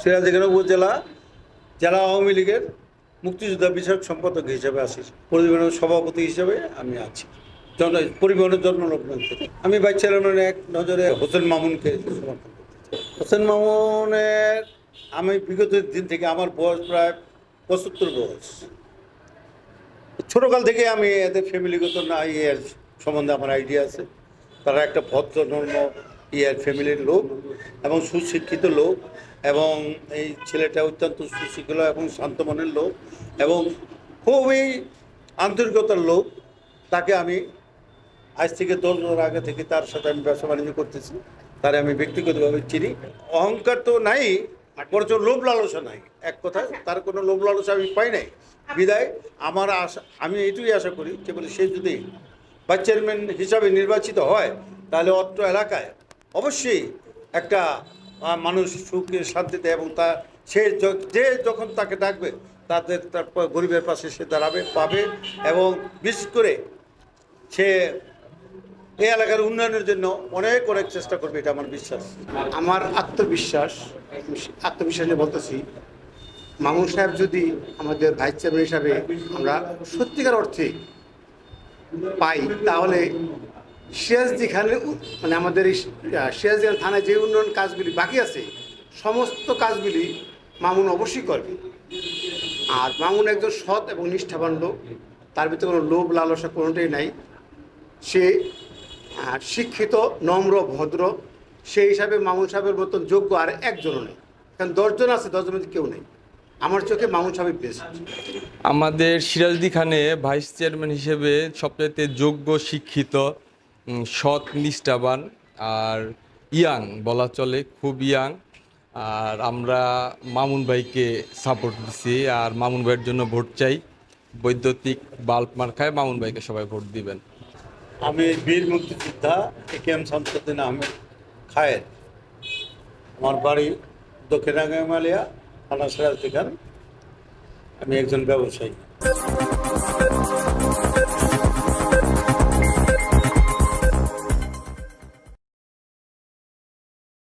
সিরাজদিখান উপজেলা জেলা আওয়ামী লীগের মুক্তিযোদ্ধা বিষয়ক সম্পাদক হিসেবে আছি, পরিবহনের সভাপতি হিসেবে আমি আছি। পরিবহনের জন্মলগ্ন থেকে আমি ভাইস চেয়ারম্যান এক নজরে হোসেন মামুনকে সমর্থন করতে। হোসেন মামুনের আমি বিগত দিন থেকে, আমার বয়স প্রায় 75 বয়স, ছোটোকাল থেকে আমি এদের ফ্যামিলিগত না ইয়ের সম্বন্ধে আমার আইডিয়া আছে। তারা একটা ভদ্র নর্ম ইয়ের ফ্যামিলির লোক এবং সুশিক্ষিত লোক, এবং এই ছেলেটা অত্যন্ত সুশিক্ষিত এবং শান্ত মনের লোক এবং খুবই আন্তরিকতার লোক। তাকে আমি আজ থেকে 10 বছর আগে থেকে তার সাথে আমি ব্যবসা বাণিজ্য করতেছি। তারে আমি ব্যক্তিগতভাবে চিনি। অহংকার তো নাই, বরঞ্চ লোভ লালসা নাই। এক কথায় তার কোনো লোভ লালসা আমি পাই নাই। বিদায় আমার আশা, আমি এটুকুই আশা করি যে বলে সে যদি ভাইস চেয়ারম্যান হিসাবে নির্বাচিত হয় তাহলে অত্র এলাকায় অবশ্যই একটা মানুষ সুখে শান্তিতে, এবং সে যে যখন তাকে ডাকবে তার গরিবের পাশে সে দাঁড়াবে, পাবে, এবং বিশেষ করে সে এই এলাকার উন্নয়নের জন্য অনেক অনেক চেষ্টা করবে, এটা আমার বিশ্বাস। আমার আত্মবিশ্বাস নিয়ে বলতেছি, মামুন সাহেব যদি আমাদের ভাইস চেয়ারম্যান হিসাবে আমরা সত্যিকার অর্থে পাই, তাহলে সিরাজদিখানে মানে আমাদের এই সিরাজদিখান থানায় যে উন্নয়ন কাজগুলি বাকি আছে সমস্ত কাজগুলি মামুন অবশ্যই করবে। আর মামুন একজন সৎ এবং নিষ্ঠাবান লোক, তার ভিতরে কোনো লোভ লালসা কোনোটাই নাই। সে শিক্ষিত, নম্র, ভদ্র। সেই হিসাবে মামুন সাহেবের মতন যোগ্য আর একজনও নেই। কারণ 10 জন আছে, 10 জনের মধ্যে কেউ নেই। আমার চোখে মামুন সাহেব বেস্ট। আমাদের সিরাজদিখানে ভাইস চেয়ারম্যান হিসেবে সবচাইতে যোগ্য, শিক্ষিত, সৎ, নিষ্ঠাবান আর ইয়াং বলা চলে, খুব ইয়াং। আর আমরা মামুন ভাইকে সাপোর্ট দিচ্ছি, আর মামুন ভাইয়ের জন্য ভোট চাই। বৈদ্যুতিক বাল্ব মার্কায় মামুন ভাইকে সবাই ভোট দিবেন। আমি বীর মুক্তিযোদ্ধা AKM শামসুদ্দিন আহমেদ খায়ের। আমার বাড়ি দক্ষিণ রাঙ্গামালিয়া, থানা সিরাজদিখান। আমি একজন ব্যবসায়ী।